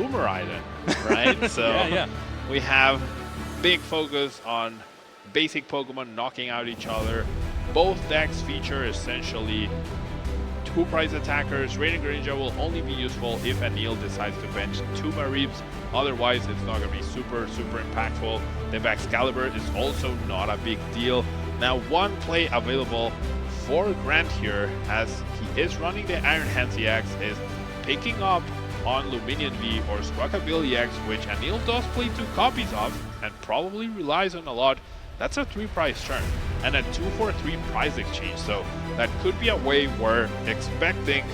Miraidon, right? So Yeah. we have big focus on basic Pokemon knocking out each other. Both decks feature essentially two prize attackers. Radiant Greninja will only be useful if Aneil decides to bench two Mareeps. Otherwise, it's not going to be super impactful. The Excalibur is also not a big deal. Now, one play available for Grant here, as he is running the Iron Hands EX, is picking up on Luminion V or Squawkabilly EX, which Aneil does play 2 copies of and probably relies on a lot. That's a 3-prize turn and a 2-for-3 prize exchange, so that could be a way we're expecting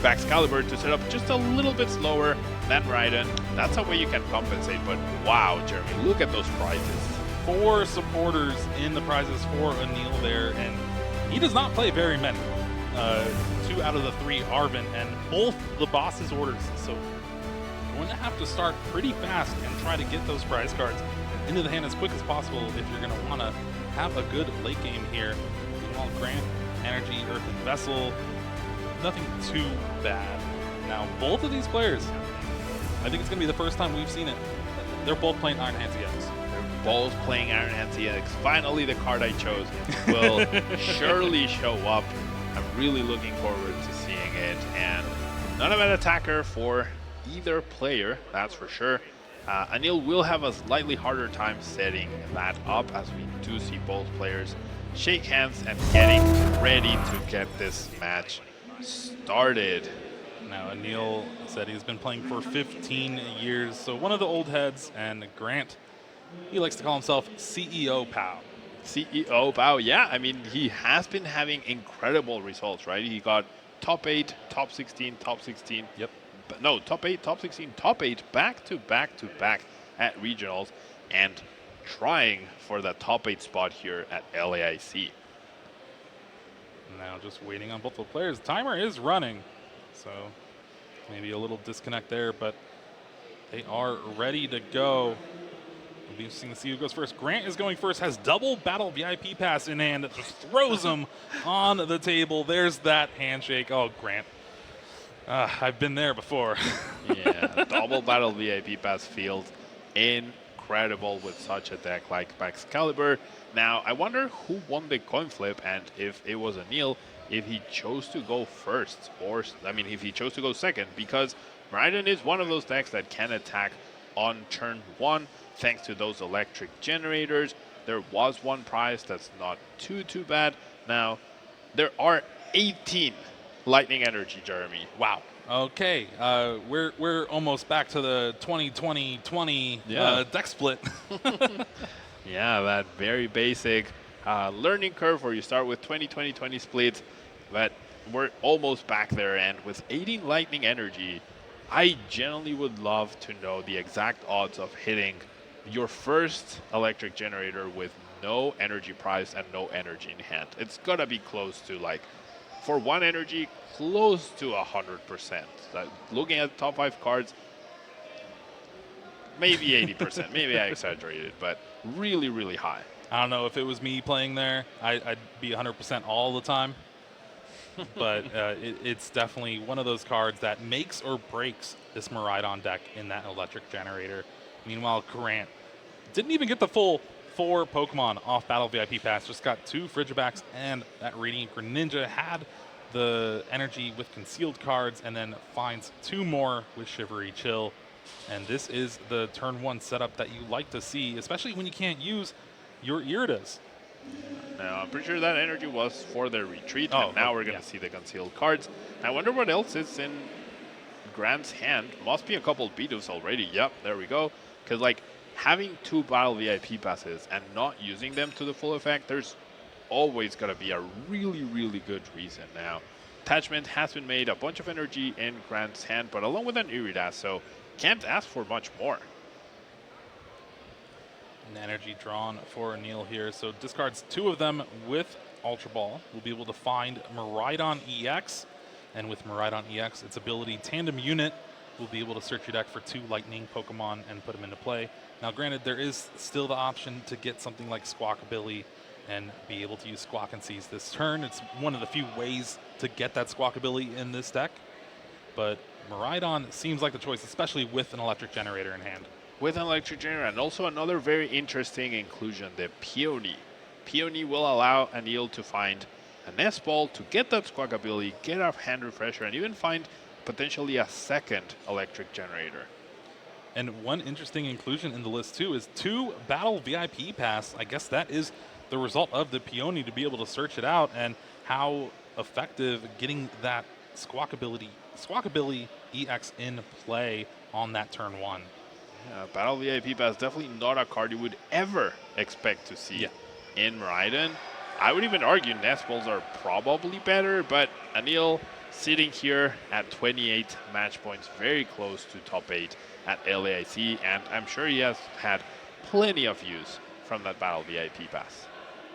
Excalibur to set up just a little bit slower than Raiden. That's a way you can compensate, but wow, Jeremy, look at those prizes. 4 supporters in the prizes for Aneil there, and he does not play very many. 2 out of the 3 Arven, and both the boss's orders, so you're going to have to start pretty fast and try to get those prize cards into the hand as quick as possible if you're going to want to have a good late game here. Meanwhile, Grant, Energy, Earthen Vessel, nothing too bad. Now, both of these players, I think it's going to be the first time we've seen it. They're both playing Iron Hands EX. They're both playing Iron Hands EX. Finally, the card I chose will surely show up. I'm really looking forward to seeing it. And none of an attacker for either player, that's for sure. Aneil will have a slightly harder time setting that up, as we do see both players shake hands and getting ready to get this match started. Now, Aneil said he's been playing for 15 years, so one of the old heads, and Grant, he likes to call himself CEO Pow. CEO Pow, yeah, I mean, he has been having incredible results, right? He got top 8, top 16, top 16. Yep. No, top 8, top 16, top 8, back to back at regionals, and trying for the top 8 spot here at LAIC. Now just waiting on both the players. Timer is running, so maybe a little disconnect there, but they are ready to go. It'll be interesting to see who goes first. Grant is going first, has double battle VIP pass in hand, just throws him on the table. There's that handshake. Oh, Grant. I've been there before. Yeah, double battle VIP pass feels incredible with such a deck like Excalibur. Now, I wonder who won the coin flip, and if it was Aneil, if he chose to go first, or, I mean, if he chose to go second, because Miraidon is one of those decks that can attack on turn 1, thanks to those electric generators. There was one prize that's not too bad. Now, there are 18 lightning energy, Jeremy. Wow. Okay, we're almost back to the 20-20-20 deck split. Yeah, that very basic learning curve where you start with 20-20-20 splits, but we're almost back there. And with 18 lightning energy, I genuinely would love to know the exact odds of hitting your first electric generator with no energy prize and no energy in hand. It's gotta be close to, like, for one energy, close to 100%. Looking at the top 5 cards, maybe 80%. Maybe I exaggerated, but really high. I don't know if it was me playing there, I'd be 100% all the time. But it's definitely one of those cards that makes or breaks this Miraidon deck in that electric generator. Meanwhile, Grant didn't even get the full 4 Pokemon off Battle VIP Pass, just got 2 Frigibacks, and that Radiant Greninja had the energy with concealed cards, and then finds 2 more with Shivery Chill. And this is the turn 1 setup that you like to see, especially when you can't use your Iridas. Now, I'm pretty sure that energy was for the retreat, and now we're going to see the concealed cards. I wonder what else is in Grant's hand. Must be a couple of Bidoof already. Yep, there we go. Because, like, having 2 Battle VIP passes and not using them to the full effect, there's always going to be a really good reason. Now, attachment has been made, a bunch of energy in Grant's hand, but along with an Iridas, so can't ask for much more. An energy drawn for Aneil here, so discards 2 of them with Ultra Ball. We'll be able to find Miraidon EX, and with Miraidon EX, its ability Tandem Unit, we'll be able to search your deck for 2 Lightning Pokemon and put them into play. Now, granted, there is still the option to get something like Squawkabilly and be able to use Squawk and Seize this turn. It's one of the few ways to get that Squawkabilly in this deck, but Miraidon seems like the choice, especially with an electric generator in hand. With an electric generator, and also another very interesting inclusion, the Peony. Peony will allow Aneil to find an S-Ball to get that Squawk ability, get a hand refresher, and even find potentially a second electric generator. And one interesting inclusion in the list too is 2 Battle VIP Pass. I guess that is the result of the Peony to be able to search it out, and how effective getting that Squawkability EX in play on that turn 1. Yeah, Battle VIP Pass, definitely not a card you would ever expect to see in Miraidon. I would even argue Nest Balls are probably better, but Aneil sitting here at 28 match points, very close to top 8 at LAIC, and I'm sure he has had plenty of use from that Battle VIP Pass.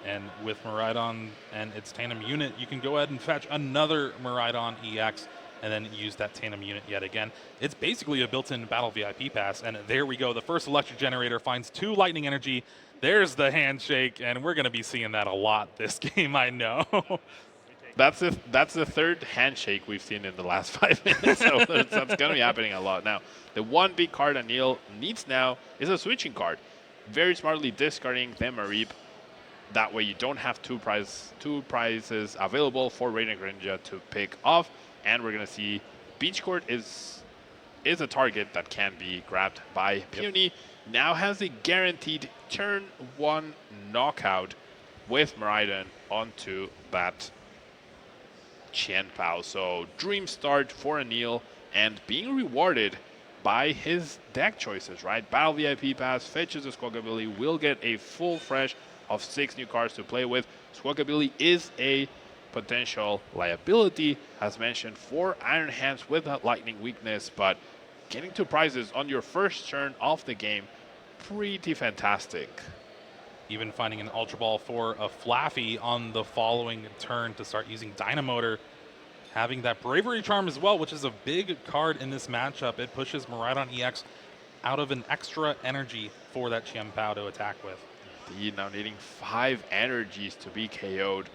And with Miraidon and its Tandem unit, you can go ahead and fetch another Miraidon EX and then use that Tandem unit yet again. It's basically a built-in Battle VIP Pass, and there we go. The first electric generator finds 2 lightning energy. There's the handshake, and we're going to be seeing that a lot this game, I know. That's the third handshake we've seen in the last 5 minutes, so that's going to be happening a lot. Now, the one big card Aneil needs now is a switching card. Very smartly discarding the Mareep. That way you don't have two prizes available for Radiant Greninja to pick off. And we're going to see Beach Court is a target that can be grabbed by Peony. Now has a guaranteed turn 1 knockout with Miraidon onto that Qianpao. So dream start for Aneil, and being rewarded by his deck choices, right? Battle VIP Pass, fetches a Squawkability, will get a full fresh of 6 new cards to play with. Squawkability is a potential liability, as mentioned, for Iron Hands with that lightning weakness, but getting 2 prizes on your first turn of the game, pretty fantastic. Even finding an Ultra Ball for a Flaffy on the following turn to start using Dynamotor. Having that Bravery Charm as well, which is a big card in this matchup. It pushes Miraidon EX out of an extra energy for that Qianpao to attack with. Indeed, now needing 5 energies to be KO'd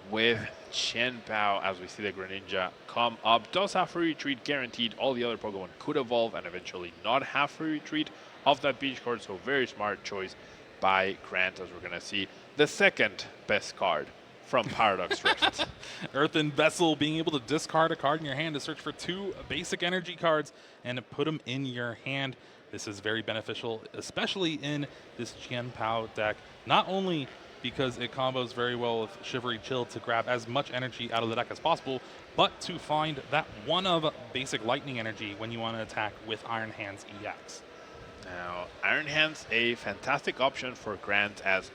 with Qianpao, as we see the Greninja come up. Does have free retreat guaranteed. All the other Pokemon could evolve and eventually not have free retreat of that beach card, so very smart choice by Grant, as we're going to see the second best card from Paradox Rift. Earthen Vessel, being able to discard a card in your hand to search for 2 basic energy cards and put them in your hand. This is very beneficial, especially in this Qianpao deck, not only because it combos very well with Shivery Chill to grab as much energy out of the deck as possible, but to find that one of basic lightning energy when you want to attack with Iron Hands EX. Now, Iron Hands, a fantastic option for Grant, as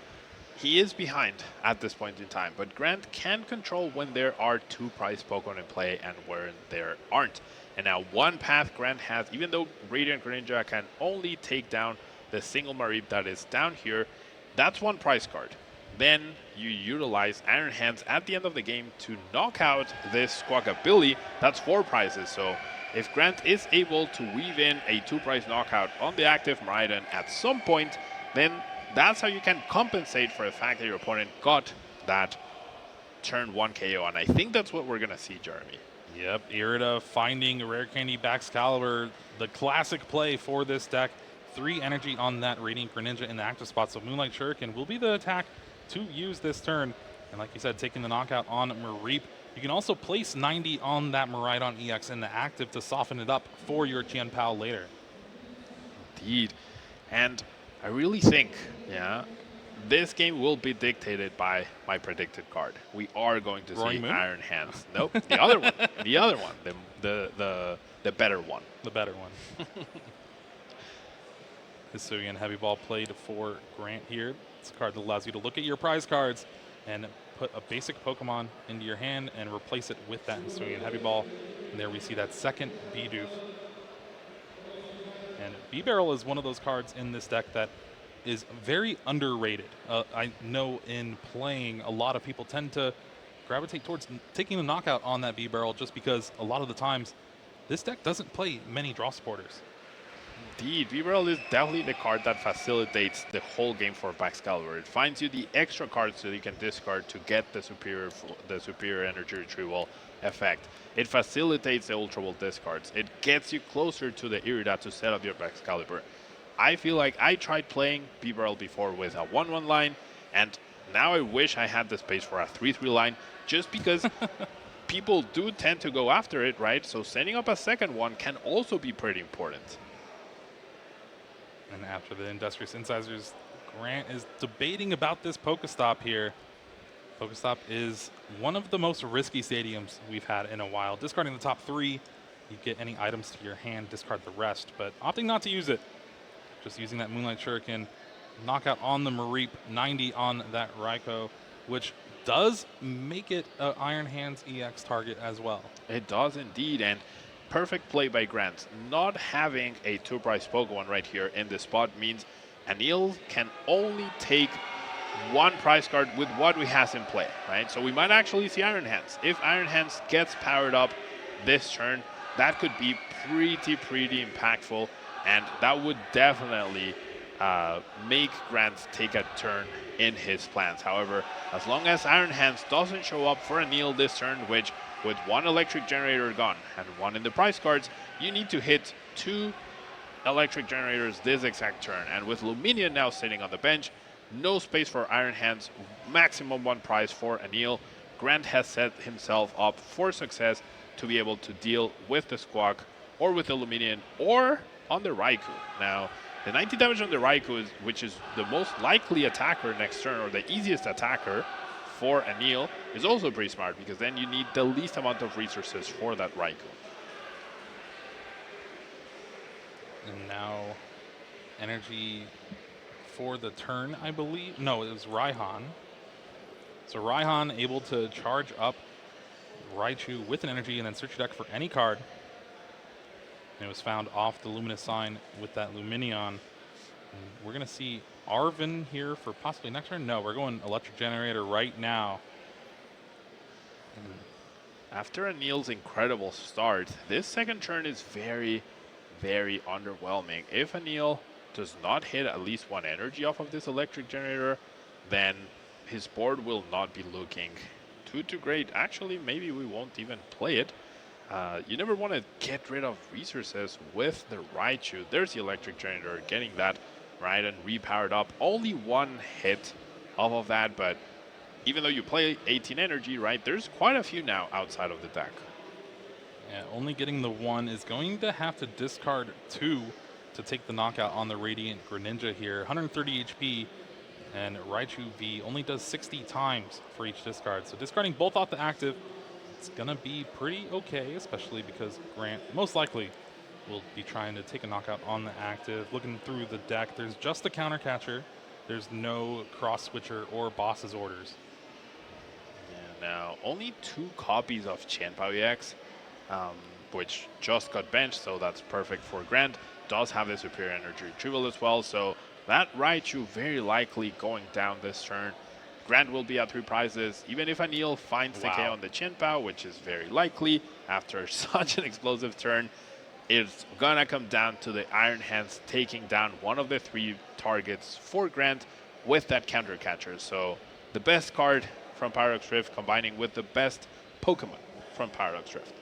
he is behind at this point in time, but Grant can control when there are 2 prize Pokemon in play and when there aren't. And now one path Grant has, even though Radiant Greninja can only take down the single Mareep that is down here, that's 1 prize card. Then you utilize Iron Hands at the end of the game to knock out this Squawkability. That's 4 prizes. So if Grant is able to weave in a 2-prize knockout on the active Miraidon at some point, then that's how you can compensate for the fact that your opponent got that turn 1 KO. And I think that's what we're going to see, Jeremy. Yep, Irida finding Rare Candy Baxcalibur, the classic play for this deck. 3 energy on that Radiant Greninja in the active spot, so Moonlight Shuriken will be the attack to use this turn. And like you said, taking the knockout on Mareep. You can also place 90 on that Miraidon EX in the active to soften it up for your Qianpao later. Indeed. And I really think, this game will be dictated by my predicted card. We are going to see Iron Hands. Nope, the other one. The other one. The better one. The better one. Hisuian Heavy Ball played for Grant here. It's a card that allows you to look at your prize cards and put a basic Pokemon into your hand and replace it with that Hisuian Heavy Ball. And there we see that second Bidoof. And B-Barrel is one of those cards in this deck that is very underrated. I know in playing, a lot of people tend to gravitate towards taking the knockout on that B-Barrel just because a lot of the times this deck doesn't play many draw supporters. Indeed, B-Barrel is definitely the card that facilitates the whole game for Baxcalibur. It finds you the extra cards that you can discard to get the superior energy retrieval effect. It facilitates the Ultra Ball discards. It gets you closer to the Irida to set up your Excalibur. I feel like I tried playing B-Barrel before with a 1-1 line, and now I wish I had the space for a 3-3 line, just because people do tend to go after it, right? So setting up a second one can also be pretty important. And after the Industrious Incisors, Grant is debating about this Pokestop here. Pokestop is one of the most risky stadiums we've had in a while. Discarding the top 3, you get any items to your hand, discard the rest, but opting not to use it. Just using that Moonlight Shuriken, knockout on the Mareep, 90 on that Raikou, which does make it an Iron Hands EX target as well. It does indeed, and perfect play by Grant. Not having a 2-price Pokemon right here in this spot means Aneil can only take 1 prize card with what we has in play, right? So we might actually see Iron Hands. If Iron Hands gets powered up this turn, that could be pretty impactful, and that would definitely make Grant take a turn in his plans. However, as long as Iron Hands doesn't show up for Aneil this turn, which with 1 electric generator gone and 1 in the prize cards, you need to hit 2 electric generators this exact turn. And with Luminion now sitting on the bench, no space for Iron Hands, maximum 1 prize for Aneil. Grant has set himself up for success to be able to deal with the Squawk or with the Luminion or on the Raikou. Now, the 90 damage on the Raikou, which is the most likely attacker next turn, or the easiest attacker for Aneil, is also pretty smart, because then you need the least amount of resources for that Raikou. And now energy for the turn, I believe. No, it was Raihan. So Raihan able to charge up Raichu with an energy and then search your deck for any card. And it was found off the Luminous Sign with that Luminion. And we're going to see Arven here for possibly next turn. No, we're going Electric Generator right now. After Aneil's incredible start, this second turn is very underwhelming. If Aneil does not hit at least 1 energy off of this Electric Generator, then his board will not be looking too great. Actually, maybe we won't even play it. You never want to get rid of resources with the Raichu. There's the Electric Generator, getting that right and repowered up. Only 1 hit off of that, but even though you play 18 energy, right, there's quite a few now outside of the deck. Yeah, only getting the 1 is going to have to discard 2 to take the knockout on the Radiant Greninja here. 130 HP, and Raichu V only does 60 times for each discard. So discarding both off the active, it's going to be pretty okay, especially because Grant most likely will be trying to take a knockout on the active. Looking through the deck, there's just a counter catcher. There's no cross switcher or boss's orders. Yeah, now only 2 copies of Qianpao EX, which just got benched, so that's perfect for Grant. Does have the superior energy retrieval as well, so that Raichu very likely going down this turn. Grant will be at 3 prizes, even if Aneil finds the KO on the Qianpao, which is very likely after such an explosive turn. It's gonna come down to the Iron Hands taking down one of the 3 targets for Grant with that counter catcher. So the best card from Paradox Rift combining with the best Pokemon from Paradox Rift.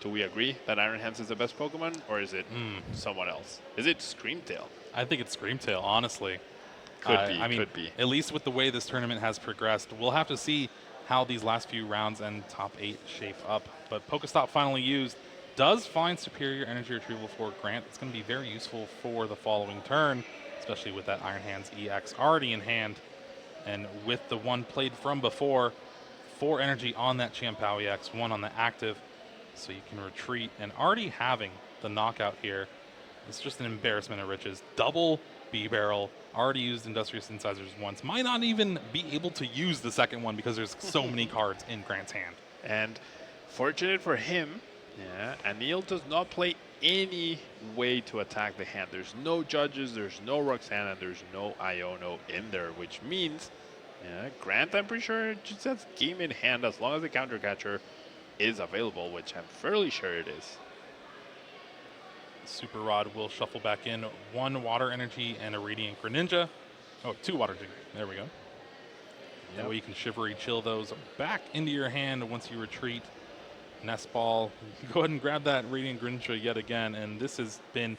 Do we agree that Iron Hands is the best Pokemon, or is it someone else? Is it Screamtail? I think it's Screamtail, honestly. Could be, I mean, could be. At least with the way this tournament has progressed, we'll have to see how these last few rounds and top 8 shape up. But Pokestop finally used does find superior energy retrieval for Grant. It's going to be very useful for the following turn, especially with that Iron Hands EX already in hand. And with the 1 played from before, 4 energy on that Qianpao EX, 1 on the active, so you can retreat. And already having the knockout here, it's just an embarrassment of riches. Double B-Barrel, already used Industrious Incisors once. Might not even be able to use the second one because there's so many cards in Grant's hand. And fortunate for him, Aneil does not play any way to attack the hand. There's no Judges, there's no Roxanne, and there's no Iono in there, which means Grant, I'm pretty sure, just has game in hand as long as the counter catcher is available, which I'm fairly sure it is. Super Rod will shuffle back in 1 Water Energy and a Radiant Greninja. Oh, 2 Water Energy. There we go. That way you can Shivery Chill those back into your hand once you retreat. Nest Ball. Go ahead and grab that Radiant Greninja yet again, and this has been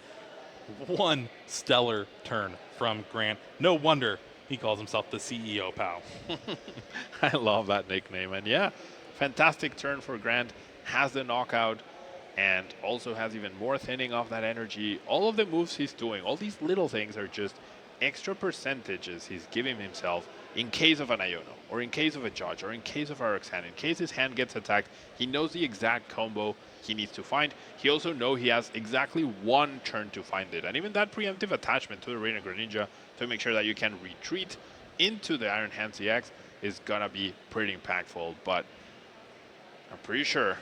one stellar turn from Grant. No wonder he calls himself the CEO, pal. I love that nickname. And yeah, fantastic turn for Grant. Has the knockout and also has even more thinning off that energy. All of the moves he's doing, all these little things are just extra percentages he's giving himself in case of an Iono, or in case of a Judge, or in case of RX hand. In case his hand gets attacked, he knows the exact combo he needs to find. He also knows he has exactly one turn to find it. And even that preemptive attachment to the Radiant Greninja to make sure that you can retreat into the Iron Hand CX is gonna be pretty impactful. But I'm pretty sure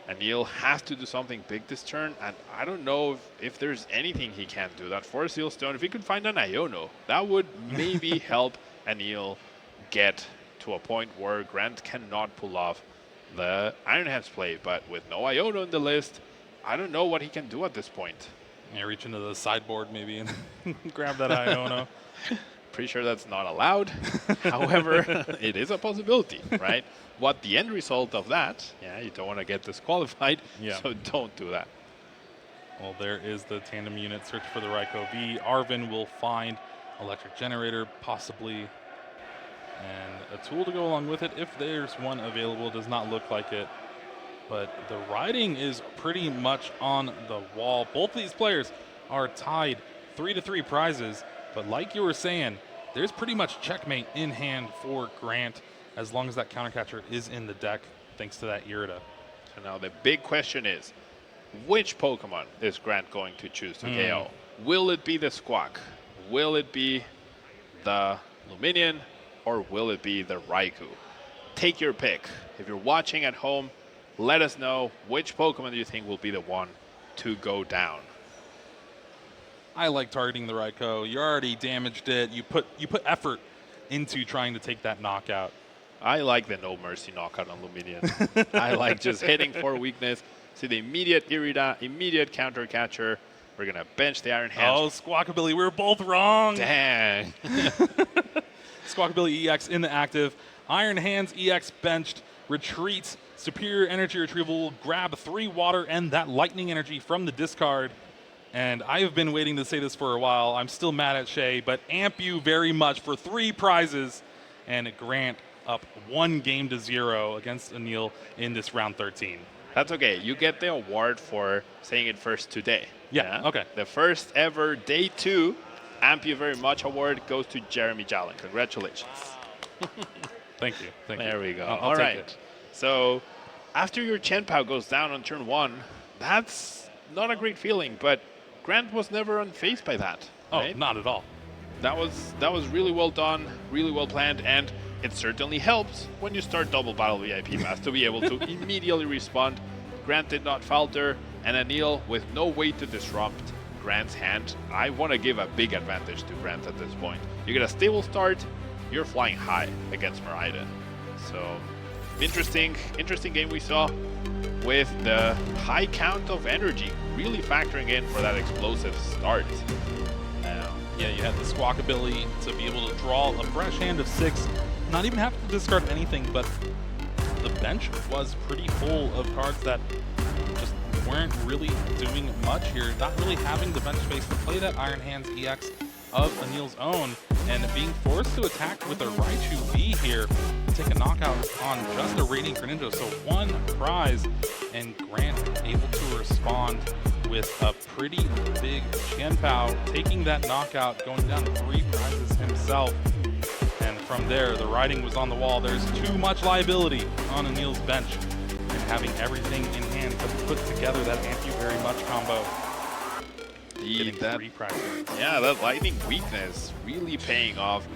Aneil has to do something big this turn, and I don't know if there's anything he can do. That Force Seal Stone, if he could find an Iono, that would maybe help Aneil get to a point where Grant cannot pull off the Iron Hands play. But with no Iono in the list, I don't know what he can do at this point. Yeah, reach into the sideboard maybe and grab that Iono. Pretty sure that's not allowed. However, it is a possibility, right? What the end result of that, you don't want to get disqualified, so don't do that. Well, there is the tandem unit. Search for the Raikou V. Arvin will find Electric Generator, possibly, and a tool to go along with it if there's one available. Does not look like it, but the writing is pretty much on the wall. Both of these players are tied 3-3 prizes, but like you were saying, there's pretty much checkmate in hand for Grant as long as that countercatcher is in the deck, thanks to that Irida. So now the big question is, which Pokemon is Grant going to choose to KO? Will it be the Squawk? Will it be the Luminion? Or will it be the Raikou? Take your pick. If you're watching at home, let us know which Pokemon do you think will be the one to go down. I like targeting the Raikou. You already damaged it. You put effort into trying to take that knockout. I like the No Mercy knockout on Luminion. I like just hitting for weakness. See the immediate Irida, immediate counter catcher. We're going to bench the Iron Hands. Oh, Squawkabilly, we were both wrong. Dang. Squawkabilly EX in the active. Iron Hands EX benched. Retreats. Superior Energy Retrieval will grab 3 water and that lightning energy from the discard. And I have been waiting to say this for a while. I'm still mad at Shay, but amp you very much for 3 prizes. And Grant up 1-0 against Aneil in this round 13. That's okay. You get the award for saying it first today. Yeah, okay. The first ever day 2 amp you very much award goes to Jeremy Jalen. Congratulations. Thank you. There we go. I'll All take right. it. So after your Chenpao goes down on turn 1, that's not a great feeling, but Grant was never unfazed by that. Right? Oh, not at all. That was really well done, really well planned, and it certainly helps when you start Double Battle VIP Pass to be able to immediately respond. Grant did not falter, and Aneil, with no way to disrupt Grant's hand, I want to give a big advantage to Grant at this point. You get a stable start, you're flying high against Miraidon. So, interesting game we saw with the high count of energy really factoring in for that explosive start. Yeah, you had the Squawkabilly to be able to draw a fresh hand of 6, not even have to discard anything, but the bench was pretty full of cards that just weren't really doing much here, not really having the bench space to play that Iron Hands EX of Aneil's own, and being forced to attack with a Raichu V here to take a knockout on just a Radiant Greninja. So 1 prize, and Grant able to respond with a pretty big Chenpao, taking that knockout, going down to 3 prizes himself. And from there, the writing was on the wall. There's too much liability on Aneil's bench, and having everything in hand to put together that Amp You Very Much combo. That lightning weakness really paying off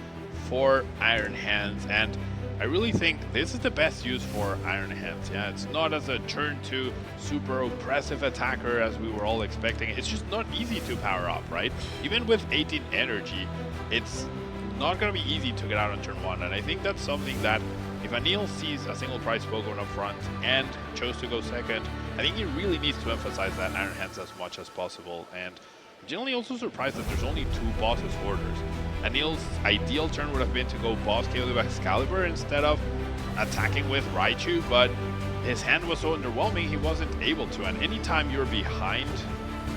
for Iron Hands, and I really think this is the best use for Iron Hands. Yeah, it's not as a turn 2 super oppressive attacker as we were all expecting. It's just not easy to power up, right? Even with 18 energy, it's not going to be easy to get out on turn 1, and I think that's something that if Aneil sees a single prize Pokemon up front and chose to go second, I think he really needs to emphasize that Iron Hands as much as possible. And I'm generally also surprised that there's only 2 bosses orders. Aneil's ideal turn would have been to go boss KO with Excalibur instead of attacking with Raichu, but his hand was so underwhelming, he wasn't able to. And anytime you're behind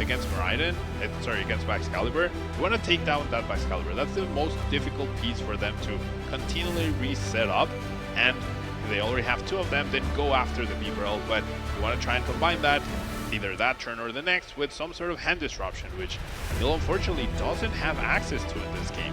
against Miraidon, against Excalibur, you want to take down that Excalibur. That's the most difficult piece for them to continually reset up. And if they already have 2 of them, then go after the Beeperl. But you want to try and combine that, either that turn or the next, with some sort of hand disruption, which Aneil unfortunately doesn't have access to in this game.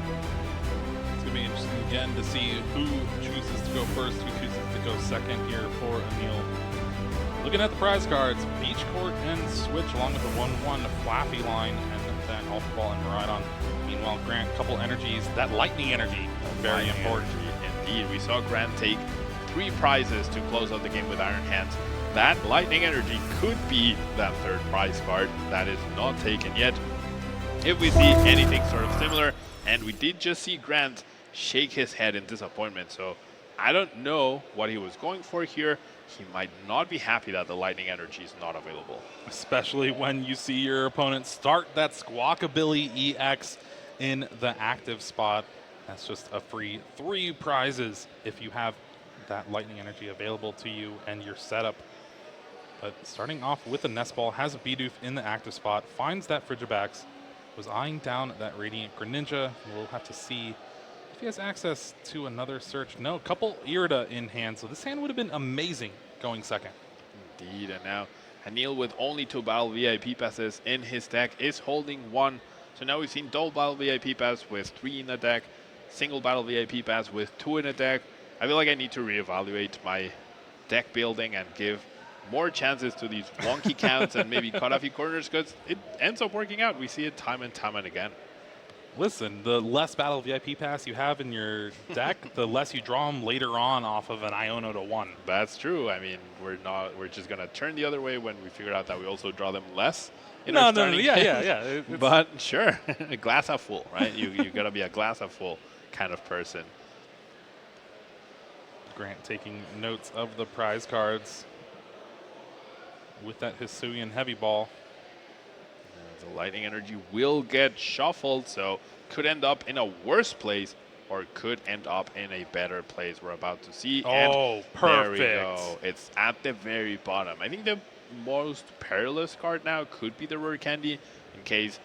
It's going to be interesting again to see who chooses to go first, who chooses to go second here for Aneil. Looking at the prize cards, Beach Court and Switch, along with a 1-1 Flaffy line, and then Alpha Ball and Miraidon. Meanwhile, Grant, couple energies, that lightning energy, very important. Indeed, we saw Grant take 3 prizes to close out the game with Iron Hands. That lightning energy could be that 3rd prize card that is not taken yet. If we see anything sort of similar, and we did just see Grant shake his head in disappointment, so I don't know what he was going for here. He might not be happy that the lightning energy is not available. Especially when you see your opponent start that Squawkabilly EX in the active spot. That's just a free 3 prizes if you have that lightning energy available to you and your setup. But starting off with the Nest Ball, has a Bidoof in the active spot, finds that Frigibax, was eyeing down that Radiant Greninja. We'll have to see if he has access to another search. No, couple Irida in hand, so this hand would have been amazing going second. Indeed, and now Aneil, with only 2 Battle VIP passes in his deck, is holding 1. So now we've seen double Battle VIP pass with 3 in the deck, single Battle VIP pass with 2 in the deck. I feel like I need to reevaluate my deck building and give more chances to these wonky counts and maybe cut a few corners, because it ends up working out. We see it time and time and again. Listen, the less Battle VIP pass you have in your deck, the less you draw them later on off of an Iono to 1. That's true. I mean, we're just gonna turn the other way when we figure out that we also draw them less. No, yeah. But sure, a glass half full, right? You gotta be a glass half full kind of person. Grant taking notes of the prize cards with that Hisuian Heavy Ball. The lightning energy will get shuffled, so could end up in a worse place or could end up in a better place. We're about to see. Oh, and perfect. There we go. It's at the very bottom. I think the most perilous card now could be the Rare Candy in case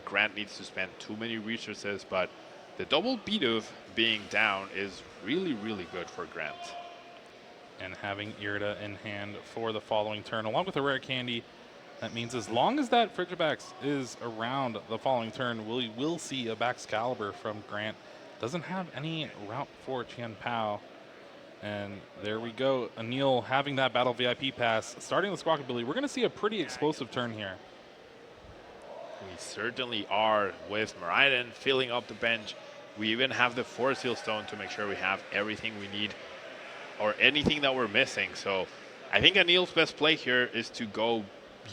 Grant needs to spend too many resources, but the double Bidoof being down is really, really good for Grant. And having Irida in hand for the following turn, along with a Rare Candy, that means as long as that Frigibax is around the following turn, we will see a Baxcalibur from Grant. Doesn't have any route for Qian Pao. And there we go. Aneil having that Battle VIP pass, starting the Squawkabilly. We're going to see a pretty explosive turn here. We certainly are, with Miraidon filling up the bench. We even have the Force Seal Stone to make sure we have everything we need or anything that we're missing. So I think Aneil's best play here is to go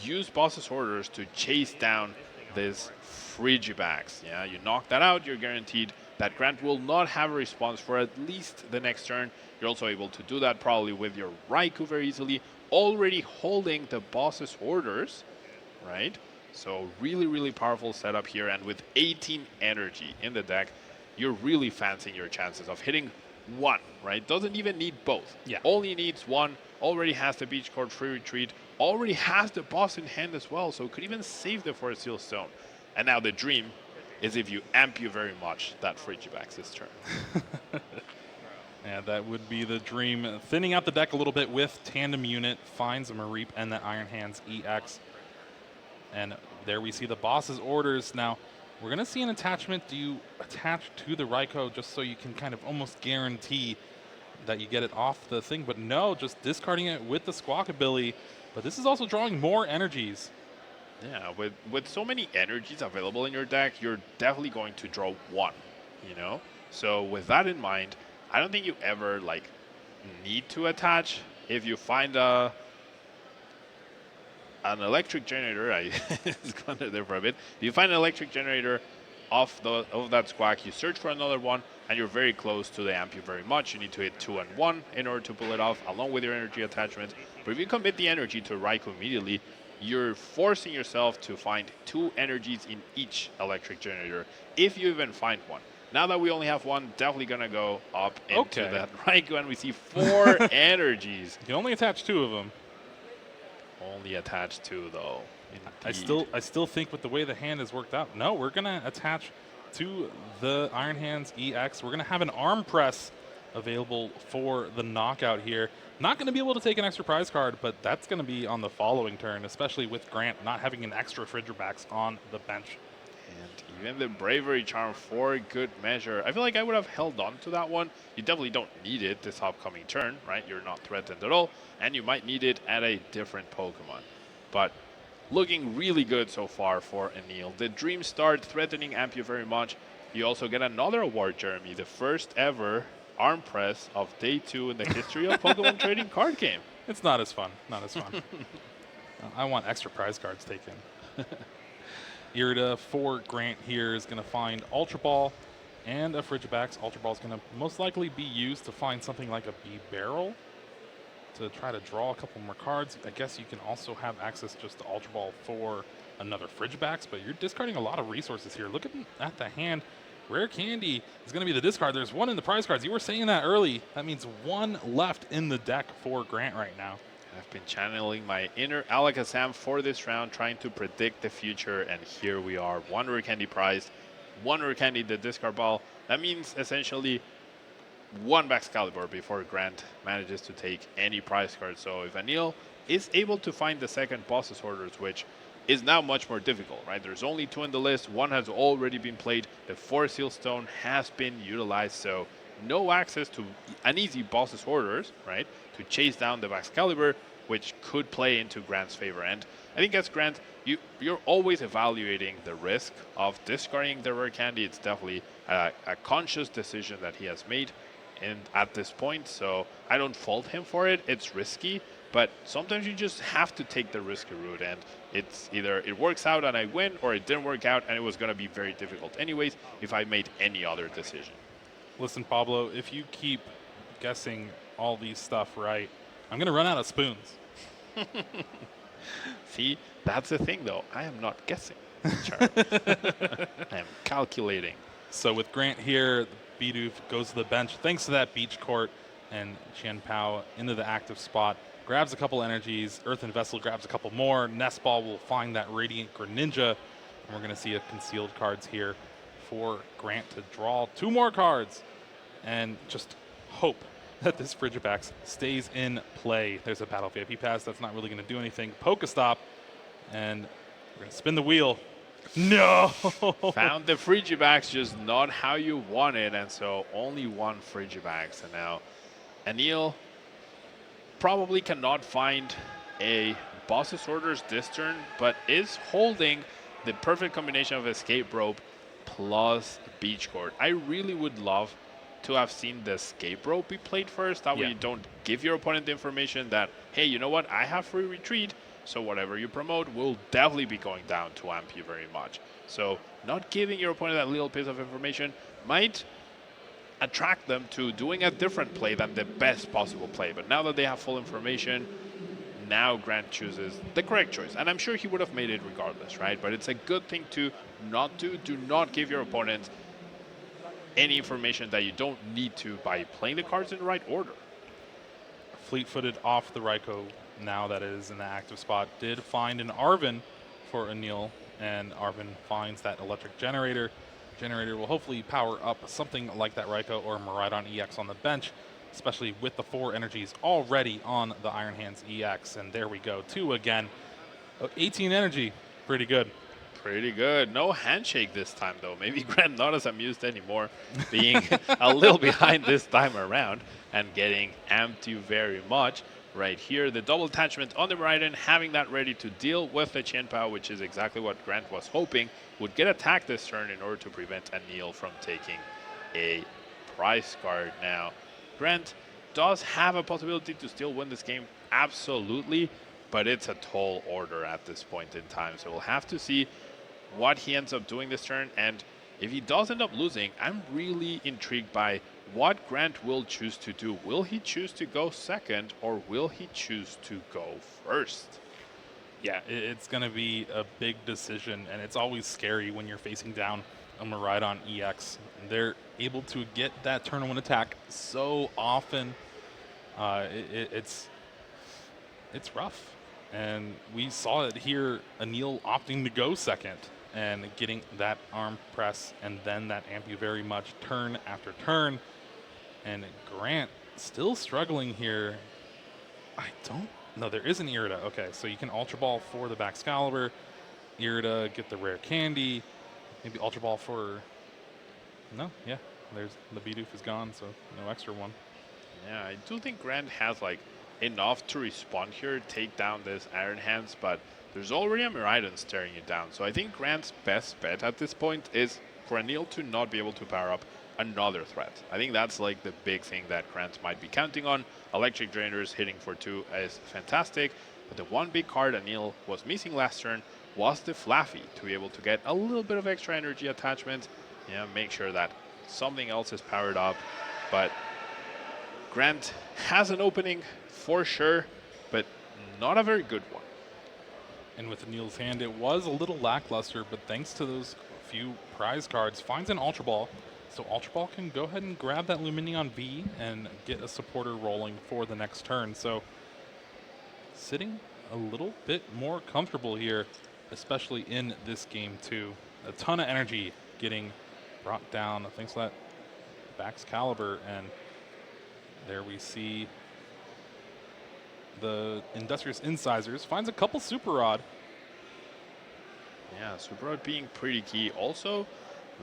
use Boss's Orders to chase down this Frigibax. Yeah, you knock that out, you're guaranteed that Grant will not have a response for at least the next turn. You're also able to do that probably with your Raikou very easily, already holding the Boss's Orders, right? So really, really powerful setup here, and with 18 energy in the deck, you're really fancying your chances of hitting 1, right? Doesn't even need both. Yeah. Only needs 1, already has the Beach Court Free Retreat, already has the boss in hand as well, so could even save the Forest Seal Stone. And now the dream is if you amp you very much that Frigibax this turn. Yeah, that would be the dream. Thinning out the deck a little bit with Tandem Unit, finds a Mareep and that Iron Hands EX. And there we see the Boss's Orders. Now, we're going to see an attachment. Do you attach to the Raikou just so you can kind of almost guarantee that you get it off the thing? But no, just discarding it with the Squawkabilly. But this is also drawing more energies. Yeah, with so many energies available in your deck, you're definitely going to draw 1, you know? So with that in mind, I don't think you ever like need to attach. If you find an electric generator, it's gone there for a bit. If you find an electric generator of that Squawk, you search for another one, and you're very close to the amp you very much. You need to hit 2 and 1 in order to pull it off, along with your energy attachment. But if you commit the energy to Raikou immediately, you're forcing yourself to find 2 energies in each electric generator, if you even find one. Now that we only have one, definitely going to go up into Okay. that Raikkonen. We see 4 energies. You can only attach 2 of them. Only attached 2, though. I still think with the way the hand has worked out, no, we're going to attach to the Iron Hands EX. We're going to have an arm press available for the knockout here. Not going to be able to take an extra prize card, but that's going to be on the following turn, especially with Grant not having an extra Frigirbacks on the bench. And even the Bravery Charm for good measure. I feel like I would have held on to that one. You definitely don't need it this upcoming turn, right? You're not threatened at all, and you might need it at a different Pokemon. But looking really good so far for Aneil. The Dream Start threatening Ampio very much. You also get another award, Jeremy, the first ever arm press of day 2 in the history of Pokemon trading card game. It's not as fun. Not as fun. I want extra prize cards taken. Irida for Grant here is going to find Ultra Ball and a Frigibax. Ultra Ball is going to most likely be used to find something like a B-Barrel to try to draw a couple more cards. I guess you can also have access just to Ultra Ball for another Frigibax, but you're discarding a lot of resources here. Look at the hand. Rare Candy is going to be the discard. There's 1 in the prize cards. You were saying that early. That means 1 left in the deck for Grant right now. I've been channeling my inner Alakazam for this round, trying to predict the future, and here we are. 1 Rare Candy prized, 1 Rare Candy the discard ball. That means essentially 1 Baxcalibur before Grant manages to take any prize card. So if Aneil is able to find the second Boss's Orders, which is now much more difficult, right? There's only 2 in the list. 1 has already been played. The Force Seal Stone has been utilized, so no access to an easy Boss's Orders, right? To chase down the Baxcalibur, which could play into Grant's favor. And I think as Grant, you're always evaluating the risk of discarding the Rare Candy. It's definitely a conscious decision that he has made at this point, so I don't fault him for it. It's risky, but sometimes you just have to take the risky route, and it's either it works out and I win, or it didn't work out and it was going to be very difficult anyways if I made any other decision. Listen, Pablo, if you keep guessing all these stuff right, I'm going to run out of spoons. See, that's the thing, though. I am not guessing, Charlie. I am calculating. So with Grant here, Bidoof goes to the bench thanks to that Beach Court, and Qian Pao into the active spot. Grabs a couple energies. Earthen Vessel grabs a couple more. Nest Ball will find that Radiant Greninja. And we're going to see a concealed cards here for Grant to draw 2 more cards. And just hope that this Frigibax stays in play. There's a Battle VIP pass. That's not really going to do anything. Pokestop. And we're going to spin the wheel. No! Found the Frigibax, just not how you wanted. And so only 1 Frigibax. And now Aneil probably cannot find a Boss's Orders this turn, but is holding the perfect combination of Escape Rope plus Beach Court. I really would love to have seen the Escape Rope be played first. That way you don't give your opponent the information that, hey, you know what, I have free retreat, so whatever you promote will definitely be going down to Ampio very much. So not giving your opponent that little piece of information might attract them to doing a different play than the best possible play. But now that they have full information, now Grant chooses the correct choice. And I'm sure he would have made it regardless, right? But it's a good thing to not do. Do not give your opponent any information that you don't need to by playing the cards in the right order. Fleet-footed off the Raikou now that is in the active spot. Did find an Arven for Aneil, and Arven finds that electric generator. Generator will hopefully power up something like that Raikou or Miraidon EX on the bench, especially with the 4 energies already on the Iron Hands EX. And there we go, 2 again. 18 energy, pretty good. Pretty good. No handshake this time, though. Maybe Grant not as amused anymore, being a little behind this time around and getting amped you very much. Right here, the double attachment on the Miraidon, having that ready to deal with the Qian Pao, which is exactly what Grant was hoping would get attacked this turn in order to prevent Aneil from taking a prize card. Now, Grant does have a possibility to still win this game, absolutely, but it's a tall order at this point in time. So we'll have to see what he ends up doing this turn, and if he does end up losing, I'm really intrigued by what Grant will choose to do. Will he choose to go second, or will he choose to go first? Yeah, it's going to be a big decision, and it's always scary when you're facing down a Miraidon EX. They're able to get that turn one attack so often. It's rough. And we saw it here, Aneil opting to go second and getting that arm press and then that Ampu very much turn after turn. And Grant still struggling here. I don't know. There is an Irida. Okay, so you can Ultra Ball for the Baxcalibur. Irida, get the rare candy. Maybe Ultra Ball for... No, yeah. There's the Bidoof is gone, so no extra one. Yeah, I do think Grant has like enough to respond here, take down this Iron Hands, but there's already a Miraidon staring you down. So I think Grant's best bet at this point is for Aneil to not be able to power up another threat. I think that's like the big thing that Grant might be counting on. Electric Drainers hitting for 2 is fantastic, but the one big card Aneil was missing last turn was the Flaffy to be able to get a little bit of extra energy attachment. Yeah, make sure that something else is powered up, but Grant has an opening for sure, but not a very good one. And with Aneil's hand, it was a little lackluster, but thanks to those few prize cards, finds an Ultra Ball. So Ultra Ball can go ahead and grab that Luminion V and get a supporter rolling for the next turn. So sitting a little bit more comfortable here, especially in this game too. A ton of energy getting brought down thanks to that Baxcalibur, and there we see the Industrious Incisors finds a couple Super Rod. Yeah, Super Rod being pretty key. Also,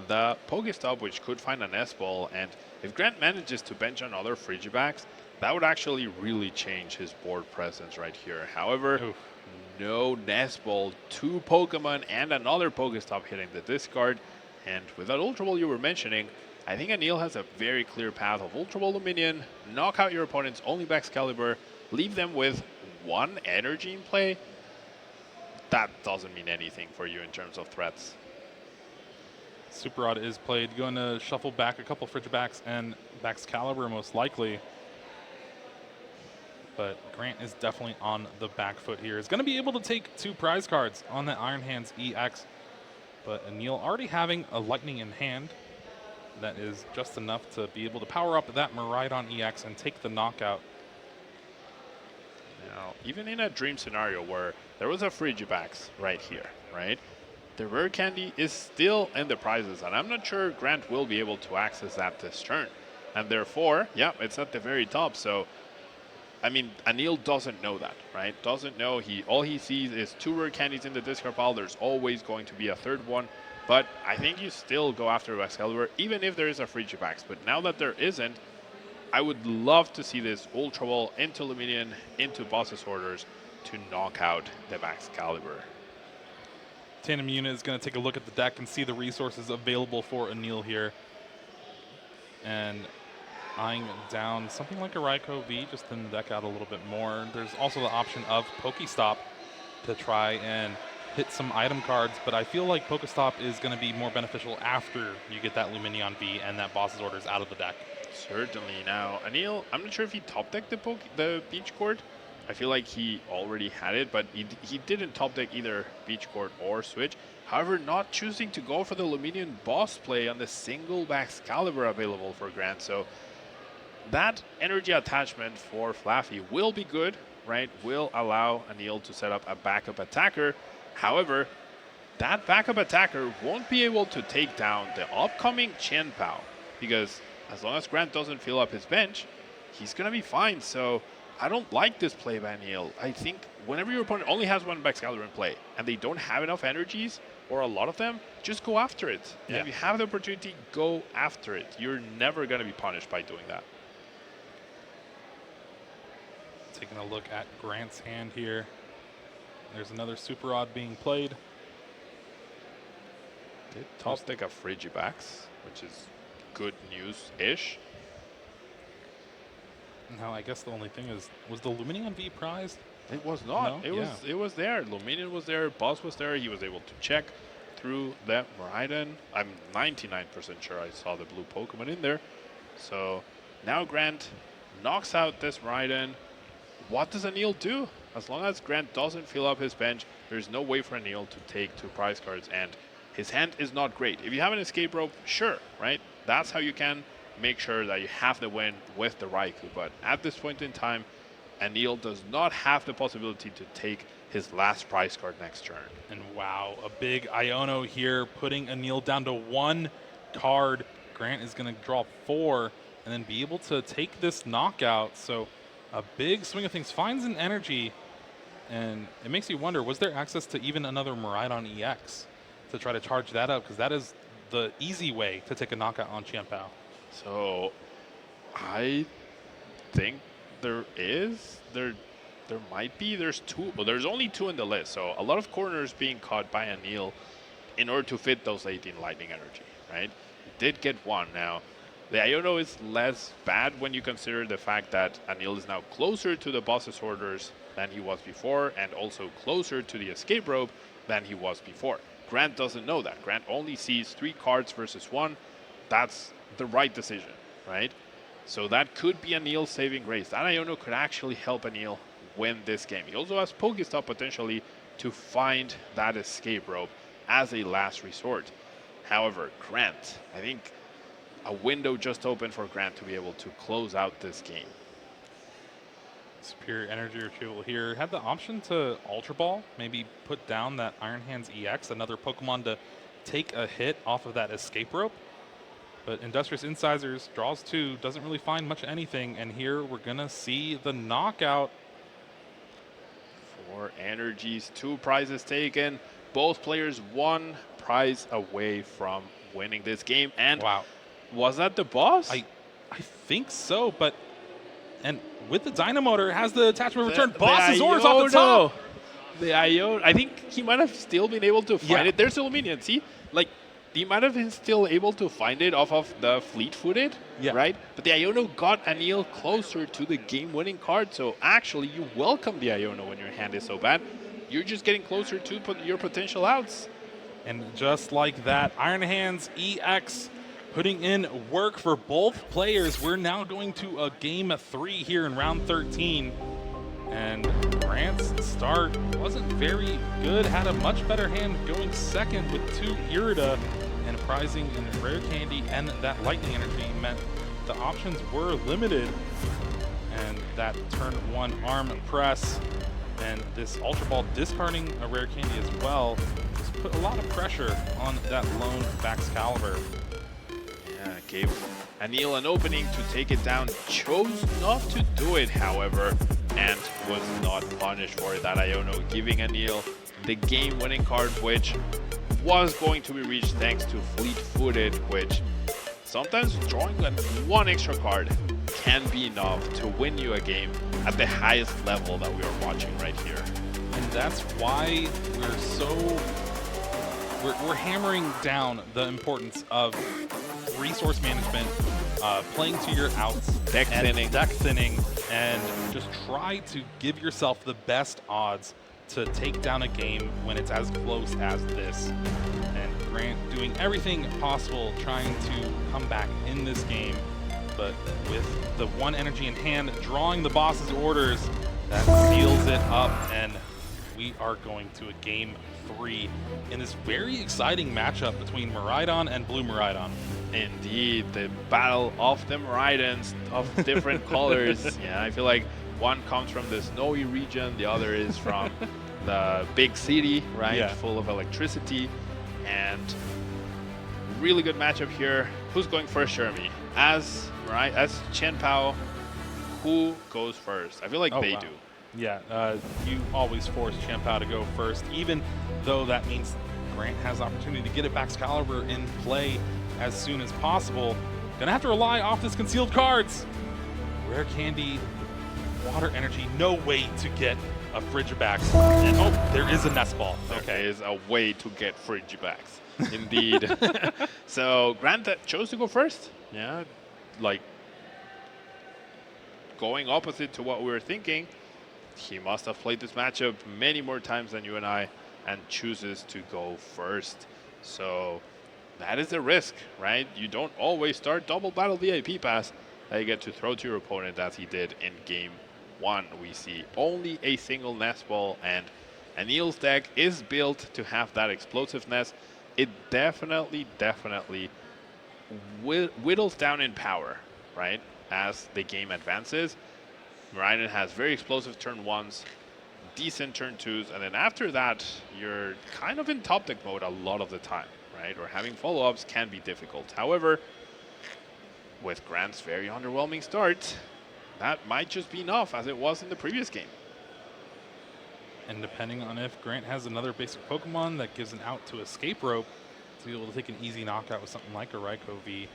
the Pokestop, which could find an S-Ball, and if Grant manages to bench another Frigibax, that would actually really change his board presence right here. However, Oof. No Nest Ball, 2 Pokemon, and another Pokestop hitting the discard. And with that Ultra Ball you were mentioning, I think Aneil has a very clear path of Ultra Ball Dominion, knock out your opponent's only Baxcalibur, leave them with 1 energy in play. That doesn't mean anything for you in terms of threats. Super Rod is played, going to shuffle back a couple Frigibacks and Baxcalibur most likely. But Grant is definitely on the back foot here. Is going to be able to take 2 prize cards on the Iron Hands EX. But Aneil already having a Lightning in hand. That is just enough to be able to power up that Miraidon EX and take the knockout. Now, even in a dream scenario where there was a Frigibax right here, right? The rare candy is still in the prizes, and I'm not sure Grant will be able to access that this turn. And therefore, yeah, it's at the very top. So, I mean, Aneil doesn't know that, right? Doesn't know. All he sees is 2 rare candies in the discard pile. There's always going to be a 3rd one. But I think you still go after Excalibur, even if there is a Frigibax. But now that there isn't, I would love to see this Ultra Ball into Luminion, into Boss's Orders to knock out the Excalibur. Tandem Unit is going to take a look at the deck and see the resources available for Aneil here. And eyeing down something like a Raikou V, just thin the deck out a little bit more. There's also the option of Pokestop to try and hit some item cards, but I feel like Pokestop is going to be more beneficial after you get that Luminion V and that Boss's Orders out of the deck. Certainly. Now, Aneil, I'm not sure if he top decked the Beach Court. I feel like he already had it, but he didn't top deck either Beach Court or Switch. However, not choosing to go for the Luminion boss play on the single Baxcalibur available for Grant. So that energy attachment for Flaffy will be good, right? Will allow Aneil to set up a backup attacker. However, that backup attacker won't be able to take down the upcoming Chen Pao, because as long as Grant doesn't fill up his bench, he's going to be fine. So I don't like this play by Aneil. I think whenever your opponent only has 1 Baxcalibur in play and they don't have enough energies, or a lot of them, just go after it. Yeah. And if you have the opportunity, go after it. You're never going to be punished by doing that. Taking a look at Grant's hand here. There's another Super Rod being played. Did top deck a Frigibax, which is good news-ish. Now, I guess the only thing is, was the Luminion V prized? It was not. No? It was there. Luminion was there. Boss was there. He was able to check through that Miraidon. I'm 99% sure I saw the blue Pokemon in there. So now Grant knocks out this Miraidon. What does Aneil do? As long as Grant doesn't fill up his bench, there's no way for Aneil to take 2 prize cards. And his hand is not great. If you have an escape rope, sure, right? That's how you can make sure that you have the win with the Raikou. But at this point in time, Aneil does not have the possibility to take his last prize card next turn. And wow, a big Iono here, putting Aneil down to 1 card. Grant is going to draw 4 and then be able to take this knockout. So a big swing of things, finds an energy, and it makes you wonder, was there access to even another Miraidon EX to try to charge that up? Because that is the easy way to take a knockout on Qianpao. So I think there is. There might be. There's 2. Well, there's only 2 in the list. So a lot of corners being caught by Aneil in order to fit those 18 lightning energy, right? He did get 1 now. The Iono is less bad when you consider the fact that Aneil is now closer to the boss's orders than he was before, and also closer to the escape rope than he was before. Grant doesn't know that. Grant only sees 3 cards versus 1. That's the right decision, right? So that could be Aneil's saving grace. That Iono could actually help Aneil win this game. He also has Pokestop potentially to find that escape rope as a last resort. However, Grant, I think a window just opened for Grant to be able to close out this game. Superior energy retrieval here. Had the option to Ultra Ball, maybe put down that Iron Hands EX, another Pokemon to take a hit off of that escape rope. But Industrious Incisors draws 2, doesn't really find much anything, and here we're gonna see the knockout. 4 energies, 2 prizes taken. Both players 1 prize away from winning this game. And wow, was that the boss? I think so, but and with the Dynamotor, it has the attachment return. Boss's orders off the top. The Iono, I think he might have still been able to find it. There's Illuminion. See, like, he might have been still able to find it off of the fleet-footed, right? But the Iono got Aneil closer to the game-winning card. So actually, you welcome the Iono when your hand is so bad. You're just getting closer to your potential outs. And just like that, Iron Hands EX putting in work for both players. We're now going to a game 3 here in round 13. And Grant's start wasn't very good. Had a much better hand going second with 2 Irida, and prizing in Rare Candy and that Lightning Energy meant the options were limited. And that turn 1 arm press and this Ultra Ball discarding a Rare Candy as well just put a lot of pressure on that lone Baxcalibur. Yeah, gave Aneil an opening to take it down. Chose not to do it, however, and was not punished for it. That Iono giving Aneil the game-winning card, which was going to be reached thanks to fleet-footed, which sometimes drawing 1 extra card can be enough to win you a game at the highest level that we are watching right here. And that's why we're hammering down the importance of resource management, playing to your outs, deck thinning, and just try to give yourself the best odds to take down a game when it's as close as this. And Grant doing everything possible trying to come back in this game, but with the 1 energy in hand, drawing the boss's orders, that seals it up, and we are going to a game 3 in this very exciting matchup between Miraidon and Blue Miraidon. Indeed, the battle of the Miraidons of different colors. Yeah, I feel like one comes from the snowy region, the other is from the big city, right? Yeah. Full of electricity. And really good matchup here. Who's going first, Jeremy? As Qianpao, who goes first? I feel like they do. Yeah, you always force Qianpao to go first, even though that means Grant has the opportunity to get a Baxcalibur in play as soon as possible. Gonna have to rely off his concealed cards. Rare Candy, Water Energy, no way to get a Frigibax. And oh, there is a Nest Ball. Okay. There is a way to get Frigibax. Indeed. So Grant chose to go first. Yeah, like going opposite to what we were thinking. He must have played this matchup many more times than you and I, and chooses to go first. So that is a risk, right? You don't always start double battle VIP pass that you get to throw to your opponent, as he did in game 1. We see only a single Nest Ball, and Aneil's deck is built to have that explosiveness. it definitely whittles down in power, right? As the game advances, Miraidon has very explosive turn ones, decent turn twos, and then after that, you're kind of in top deck mode a lot of the time, right? Or having follow-ups can be difficult. However, with Grant's very underwhelming start, that might just be enough as it was in the previous game. And depending on if Grant has another basic Pokemon that gives an out to Escape Rope, to be able to take an easy knockout with something like a Raikou V.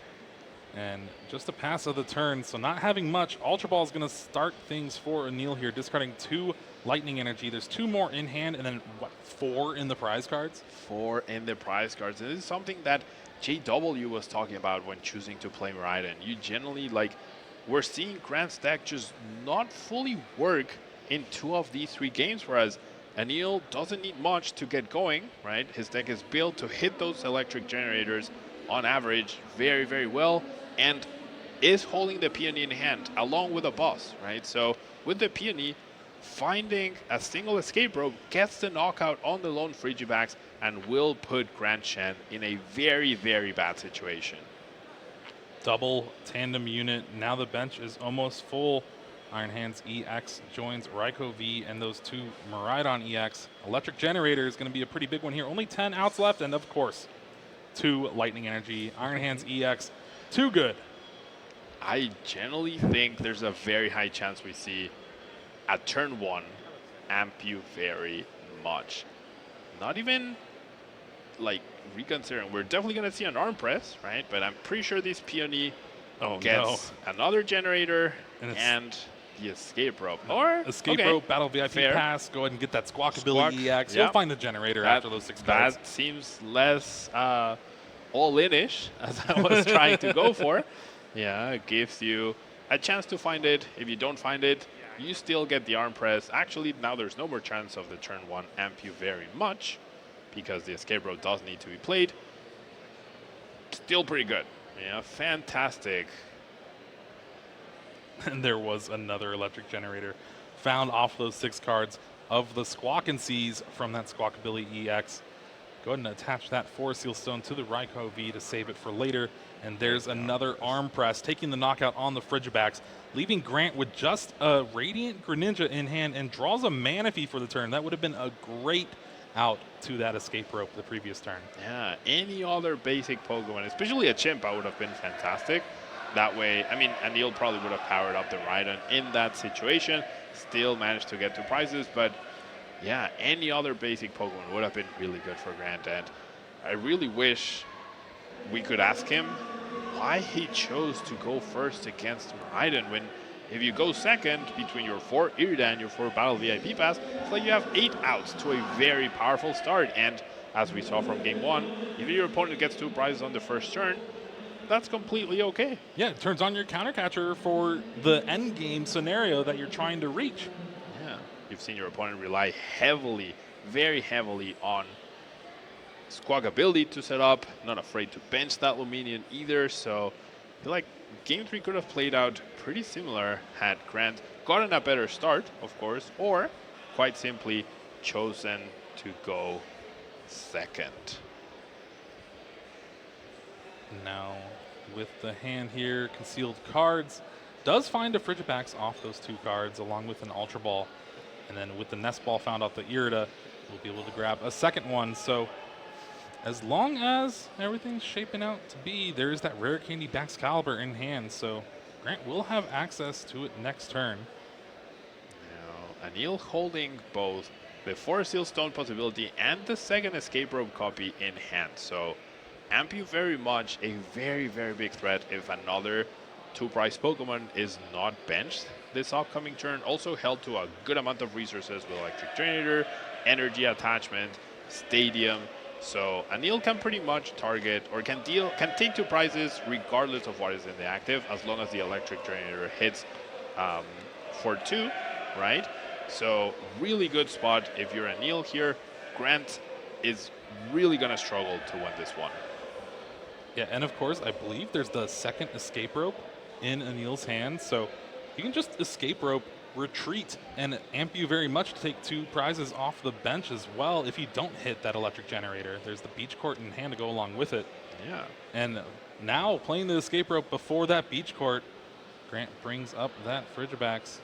And just a pass of the turn, so not having much. Ultra Ball is going to start things for Aneil here, discarding 2 Lightning Energy. There's 2 more in hand, and then, what, 4 in the prize cards? 4 in the prize cards. And this is something that JW was talking about when choosing to play Miraidon. You generally, like, we're seeing Grant's deck just not fully work in 2 of these 3 games, whereas Aneil doesn't need much to get going, right? His deck is built to hit those electric generators on average very well, and is holding the Peony in hand along with a boss, right? So with the Peony, finding a single escape rope gets the knockout on the lone Frigibax and will put Grant Shen in a very bad situation. Double tandem unit. Now the bench is almost full. Iron Hands EX joins Raikou V and those 2 Miraidon EX. Electric Generator is going to be a pretty big one here. Only 10 outs left, and of course, 2 Lightning Energy. Iron Hands EX, too good. I generally think there's a very high chance we see at turn 1 amp you very much. Not even like reconsidering. We're definitely going to see an arm press, right? But I'm pretty sure this Peony gets another generator and the escape rope. Or escape rope, battle VIP pass, go ahead and get that Squawkabilly EX. You'll find the generator after those 6 cards. That seems less all-in-ish as I was trying to go for. Yeah, it gives you a chance to find it. If you don't find it, you still get the arm press. Actually, now there's no more chance of the turn 1 amp you very much because the escape rope does need to be played. Still pretty good. Yeah, fantastic. And there was another electric generator found off those 6 cards of the Squawk and Seize from that Squawkabilly EX. Go ahead and attach that Forest Seal Stone to the Raikou V to save it for later. And there's another arm press, taking the knockout on the Frigibax, leaving Grant with just a Radiant Greninja in hand and draws a Manaphy for the turn. That would have been a great out to that escape rope the previous turn. Yeah, any other basic Pokemon, especially a Chimpa, would have been fantastic. That way, I mean, Aneil probably would have powered up the Rhydon in that situation, still managed to get 2 prizes, but yeah, any other basic Pokemon would have been really good for Grant, and I really wish we could ask him why he chose to go first against Rhydon when if you go second between your 4 Irida and your 4 Battle VIP Pass, it's like you have 8 outs to a very powerful start, and as we saw from game 1, if your opponent gets 2 prizes on the first turn, that's completely okay. Yeah, it turns on your counter catcher for the end game scenario that you're trying to reach. Yeah, you've seen your opponent rely heavily, very heavily on Squawkabilly to set up, not afraid to bench that Luminion either, so I feel like game 3 could have played out pretty similar had Grant gotten a better start, of course, or quite simply chosen to go second. Now, with the hand here, concealed cards, does find a Frigibax off those 2 cards along with an Ultra Ball. And then with the Nest Ball found off the Irida, we'll be able to grab a second one. So as long as everything's shaping out to be, there's that Rare Candy Baxcalibur in hand. So Grant will have access to it next turn. Now, Aneil holding both the Forest Seal Stone possibility and the second Escape Rope copy in hand. So Ampu very much a very big threat if another 2-prize Pokemon is not benched this upcoming turn. Also held to a good amount of resources with Electric Generator, Energy Attachment, Stadium. So Aneil can pretty much target or can take 2 prizes regardless of what is in the active, as long as the Electric Generator hits for 2, right? So really good spot if you're Aneil here. Grant is really gonna struggle to win this one. Yeah, and of course, I believe there's the second Escape Rope in Aneil's hand, so you can just Escape Rope retreat and amp you very much to take 2 prizes off the bench as well if you don't hit that electric generator. There's the beach court in hand to go along with it. Yeah. And now playing the escape rope before that beach court, Grant brings up that Frigibax.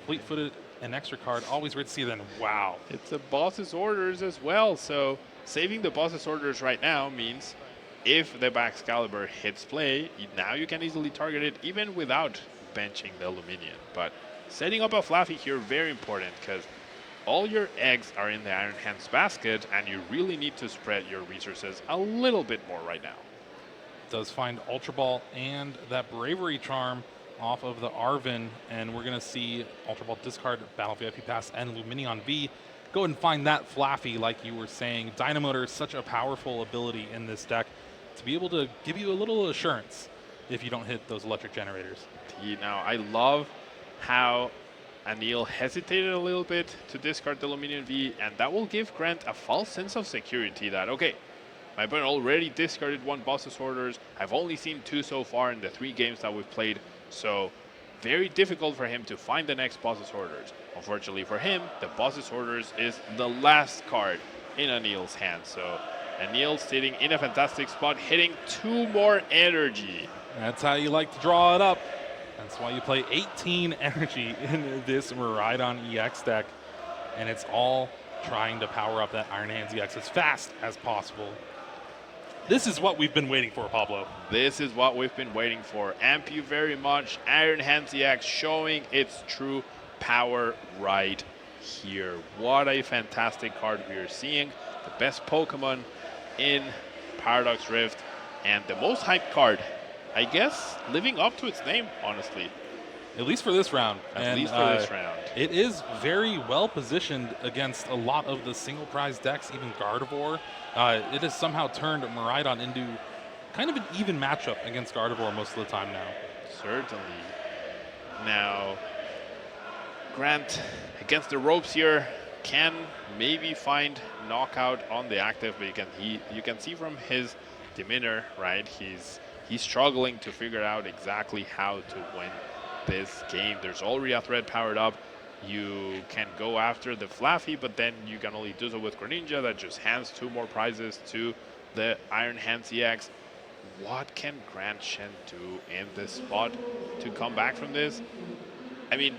Fleet-footed, an extra card, always great to see. Then, wow. It's a boss's orders as well, so saving the boss's orders right now means if the Baxcalibur hits play, now you can easily target it even without benching the Luminion. But setting up a Fluffy here, very important, because all your eggs are in the Iron Hands basket, and you really need to spread your resources a little bit more right now. Does find Ultra Ball and that Bravery Charm off of the Arvin, and we're going to see Ultra Ball discard Battle VIP Pass and Luminion V. Go and find that Flaffy, like you were saying. Dynamotor is such a powerful ability in this deck to be able to give you a little assurance if you don't hit those electric generators. Now, I love how Aneil hesitated a little bit to discard the Luminion V, and that will give Grant a false sense of security that, okay, my opponent already discarded 1 boss's orders. I've only seen 2 so far in the 3 games that we've played. So very difficult for him to find the next boss's orders. Unfortunately for him, the boss's orders is the last card in Aneil's hand. So Aneil sitting in a fantastic spot, hitting 2 more energy. That's how you like to draw it up. That's why you play 18 energy in this Miraidon EX deck. And it's all trying to power up that Iron Hands EX as fast as possible. This is what we've been waiting for, Pablo. This is what we've been waiting for. Amp you very much. Iron Hands EX showing its true power right here. What a fantastic card we are seeing. The best Pokemon in Paradox Rift and the most hyped card. I guess living up to its name, honestly. At least for this round. At least for this round. It is very well positioned against a lot of the single prize decks, even Gardevoir. It has somehow turned Miraidon into kind of an even matchup against Gardevoir most of the time now. Certainly. Now, Grant against the ropes here can maybe find knockout on the active, but you can see from his demeanor, right? He's struggling to figure out exactly how to win this game. There's already a threat powered up. You can go after the Fluffy, but then you can only do so with Greninja. That just hands 2 more prizes to the Iron Hands EX. What can Grant Shen do in this spot to come back from this? I mean,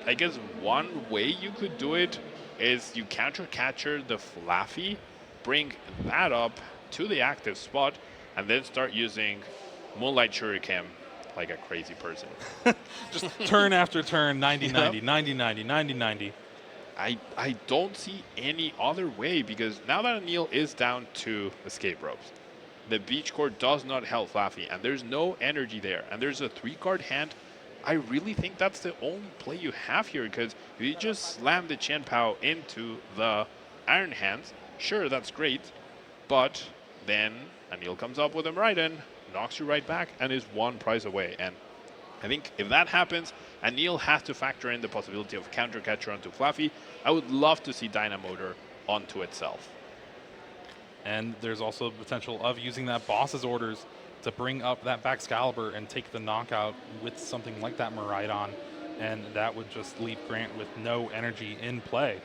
I guess one way you could do it is you counter catcher the Fluffy, bring that up to the active spot, and then start using Moonlight Shuriken like a crazy person. Just turn after turn, 90-90, 90-90, 90-90. I don't see any other way, because now that Aneil is down to escape ropes, the beach court does not help Fluffy, and there's no energy there, and there's a 3-card hand. I really think that's the only play you have here, because if you just slam the Chen Pao into the Iron Hands, sure, that's great, but then Aneil comes up with a Miraidon, knocks you right back, and is 1 prize away. And I think if that happens, Aneil has to factor in the possibility of counter catcher onto Fluffy. I would love to see Dynamotor onto itself. And there's also the potential of using that boss's orders to bring up that Baxcalibur and take the knockout with something like that Miraidon, and that would just leave Grant with no energy in play.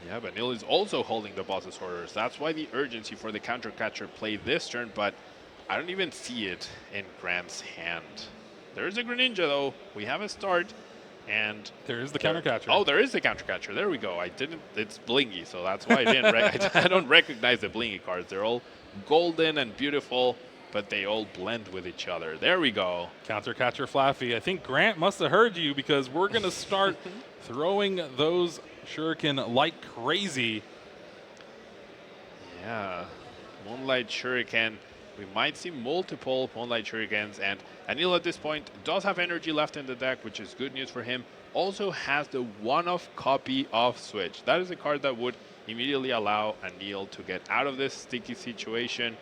Yeah, but Aneil is also holding the boss's orders. That's why the urgency for the counter catcher play this turn, but I don't even see it in Grant's hand. There's a Greninja, though. We have a start, and there is the counter catcher. Oh, there is the counter catcher. There we go. I didn't. It's blingy, so that's why I didn't. I don't recognize the blingy cards. They're all golden and beautiful, but they all blend with each other. There we go. Counter catcher Fluffy. I think Grant must have heard you, because we're gonna start throwing those shuriken like crazy. Yeah, Moonlight Shuriken. We might see multiple Moonlight Shurikens, and Aneil at this point does have energy left in the deck, which is good news for him. Also has the one-off copy of Switch. That is a card that would immediately allow Aneil to get out of this sticky situation,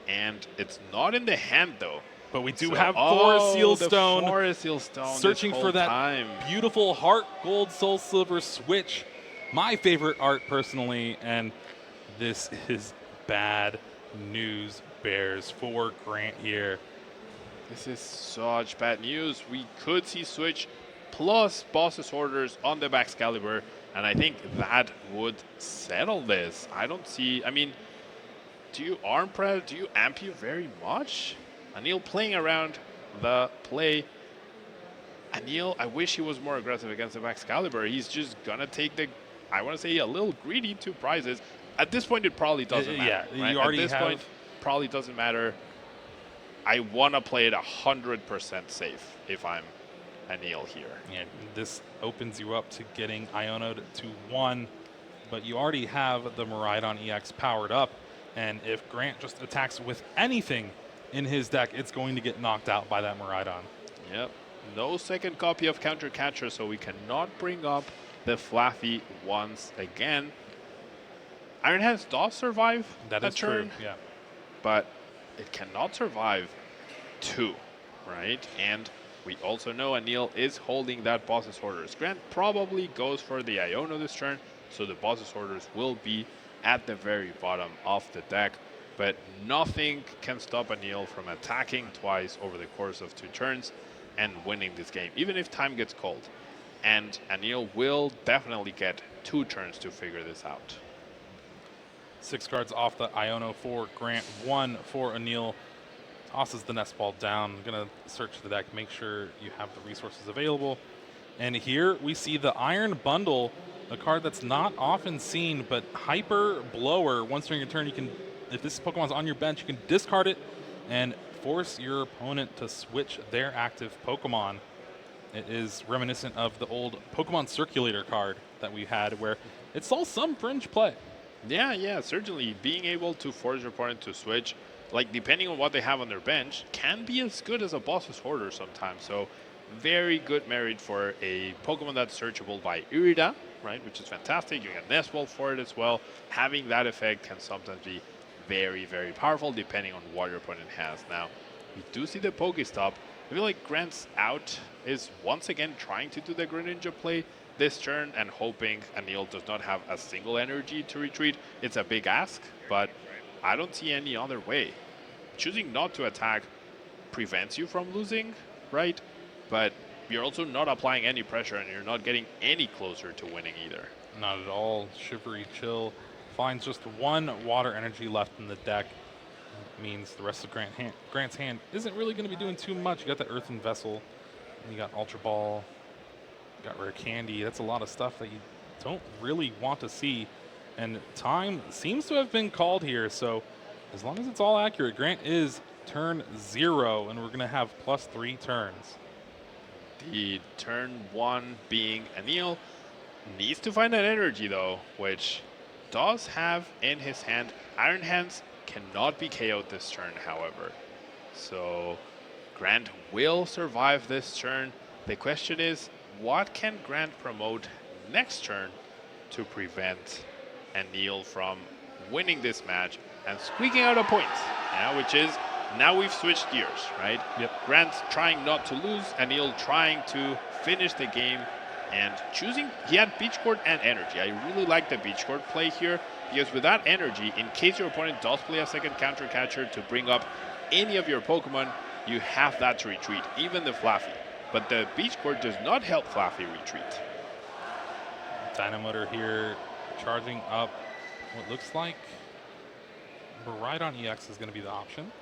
and it's not in the hand, though. But we do have Forest Seal Stone. Forest Seal Stone. Searching for that beautiful Heart Gold Soul Silver Switch. My favorite art, personally, and this is bad news bears for Grant here. This is such bad news. We could see Switch plus Boss's Orders on the Excalibur, and I think that would settle this. I don't see, I mean, do you arm press, do you amp you very much? Aneil playing around the play. Aneil, I wish he was more aggressive against the Excalibur. He's just gonna take the, I want to say, a little greedy 2 prizes. At this point, it probably doesn't matter. Yeah, right? you already At this point, probably doesn't matter. I want to play it 100% safe if I'm Aneil here. Yeah, this opens you up to getting Ionoed to 1, but you already have the Miraidon EX powered up, and if Grant just attacks with anything in his deck, it's going to get knocked out by that Miraidon. Yep. No second copy of Counter Catcher, so we cannot bring up the Fluffy once again. Iron Hands does survive That a is turn, true, yeah. but it cannot survive 2, right? And we also know Aneil is holding that Boss's Orders. Grant probably goes for the Iono this turn, so the Boss's Orders will be at the very bottom of the deck, but nothing can stop Aneil from attacking twice over the course of 2 turns and winning this game, even if time gets cold. And Aneil will definitely get 2 turns to figure this out. 6 cards off the Iono for Grant, 1 for Aneil. Tosses the nest ball down. Gonna search the deck, make sure you have the resources available. And here we see the Iron Bundle, a card that's not often seen, but Hyper Blower. Once during your turn, you can, if this Pokemon's on your bench, you can discard it and force your opponent to switch their active Pokemon. It is reminiscent of the old Pokemon Circulator card that we had, where it saw some fringe play. Yeah, certainly. Being able to force your opponent to switch, like depending on what they have on their bench, can be as good as a Boss's Order sometimes. So very good merit for a Pokemon that's searchable by Irida, right? Which is fantastic. You get Nest Ball for it as well. Having that effect can sometimes be very, very powerful depending on what your opponent has. Now, we do see the Pokestop. I feel like Grant's out is once again trying to do the Greninja play this turn and hoping Aneil does not have a single energy to retreat. It's a big ask, but I don't see any other way. Choosing not to attack prevents you from losing, right? But you're also not applying any pressure and you're not getting any closer to winning either. Not at all. Shivery Chill finds just 1 water energy left in the deck. Means the rest of Grant's hand isn't really going to be doing too much. You got the Earthen Vessel, and you got Ultra Ball, you got Rare Candy. That's a lot of stuff that you don't really want to see. And time seems to have been called here, so as long as it's all accurate, Grant is turn 0, and we're going to have +3 turns. The turn 1 being Aneil needs to find an energy though, which does have in his hand. Iron Hands cannot be KO'd this turn, however. So Grant will survive this turn. The question is, what can Grant promote next turn to prevent Aneil from winning this match and squeaking out a point? Yeah, which is, now we've switched gears, right? Yep. Grant's trying not to lose, Aneil trying to finish the game and choosing, he had Beach Court and Energy. I really like the Beach Court play here because with that energy, in case your opponent does play a second Counter Catcher to bring up any of your Pokemon, you have that to retreat, even the Fluffy. But the Beach Court does not help Fluffy retreat. Dynamotor here charging up what looks like Miraidon EX is going to be the option.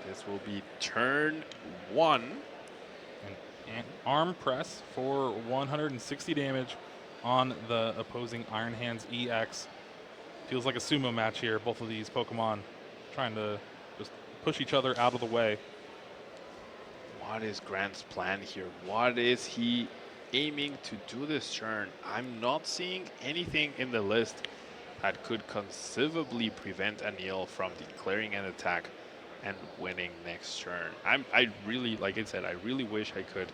This will be turn 1. And arm press for 160 damage on the opposing Iron Hands EX. Feels like a sumo match here. Both of these Pokemon trying to just push each other out of the way. What is Grant's plan here? What is he aiming to do this turn? I'm not seeing anything in the list that could conceivably prevent Aneil from declaring an attack and winning next turn. I really, like I said, I really wish I could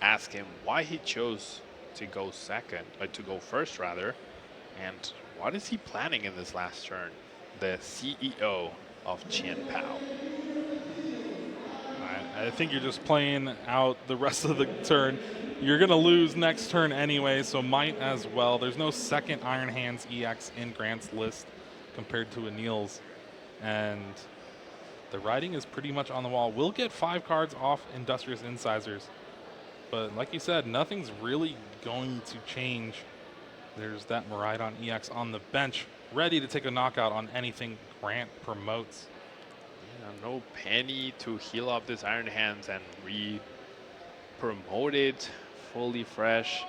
ask him why he chose to go first rather, and what is he planning in this last turn? The CEO of Qian Pao. I think you're just playing out the rest of the turn. You're going to lose next turn anyway, so might as well. There's no second Iron Hands EX in Grant's list compared to Aneil's, and the writing is pretty much on the wall. We'll get 5 cards off Industrious Incisors. But like you said, nothing's really going to change. There's that Miraidon EX on the bench, ready to take a knockout on anything Grant promotes. Yeah, no penny to heal up this Iron Hands and re-promote it fully fresh.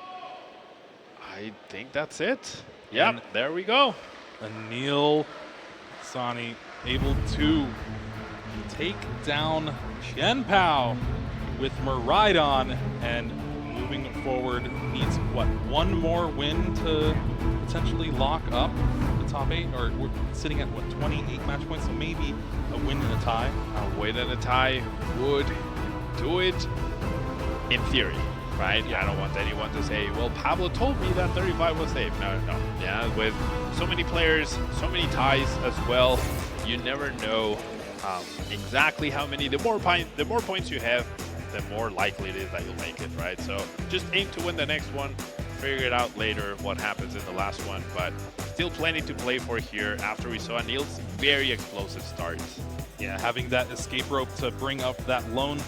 I think that's it. Yeah, there we go. Aneil, Saini able to take down Shen with Miraidon, and moving forward needs, what, one more win to potentially lock up the top 8? Or we're sitting at, what, 28 match points, so maybe a win and a tie? A win and a tie would do it in theory, right? Yeah. I don't want anyone to say, well, Pablo told me that 35 was safe. No. Yeah, with so many players, so many ties as well, you never know exactly how many. The more points you have, the more likely it is that you'll make it, right? So just aim to win the next one, figure it out later what happens in the last one, but still plenty to play for here after we saw Aneil's very explosive start. Yeah, having that escape rope to bring up that lone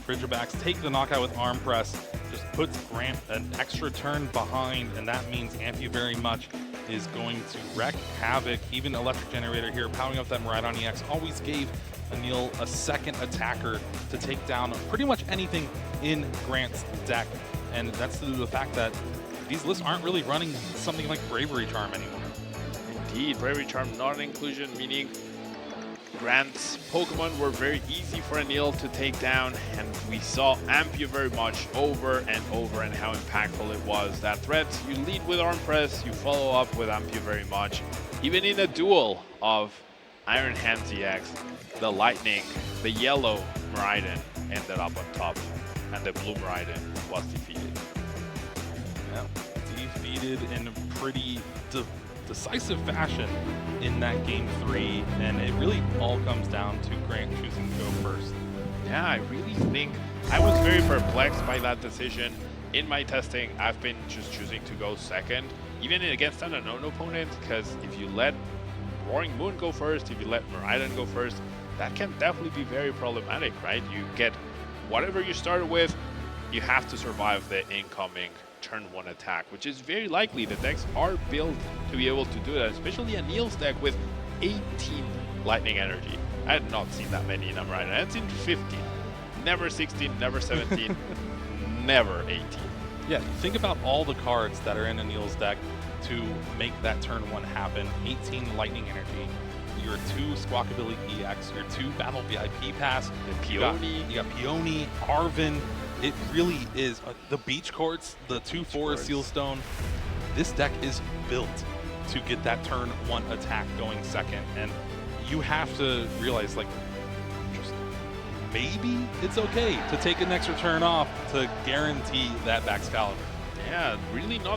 Ridgerbacks, take the knockout with arm press, just puts Grant an extra turn behind, and that means Amphi very much is going to wreak havoc. Even Electric Generator here, powering up that Miraidon EX, always gave Aneil a second attacker to take down pretty much anything in Grant's deck. And that's due to the fact that these lists aren't really running something like Bravery Charm anymore. Indeed, Bravery Charm not an inclusion, meaning Grant's Pokemon were very easy for Aneil to take down, and we saw Amphi very much over and over and how impactful it was. That threat, you lead with Arm Press, you follow up with Amphi very much. Even in a duel of Iron Hands EX, the Lightning, the yellow Miraidon ended up on top, and the blue Miraidon was defeated. Yeah, defeated in pretty decisive fashion in that game 3, and it really all comes down to Grant choosing to go first. Yeah, I really think I was very perplexed by that decision. In my testing, I've been just choosing to go second, even against an unknown opponent, because if you let Roaring Moon go first, if you let Miraidon go first, that can definitely be very problematic, right? You get whatever you started with, you have to survive the incoming turn 1 attack, which is very likely. The decks are built to be able to do that, especially Aneil's deck with 18 Lightning Energy. I had not seen that many in a Miraidon. I had seen 15, never 16, never 17, never 18. Yeah, think about all the cards that are in Aneil's deck to make that turn 1 happen. 18 Lightning Energy, your 2 Squawkabilly EX, your 2 Battle VIP Pass, you got Peony, Arvin. It really is the Beach Courts, the 2/4 Sealstone. This deck is built to get that turn 1 attack going second, and you have to realize, like, just maybe it's okay to take an extra turn off to guarantee that back Excalibur. Yeah, really not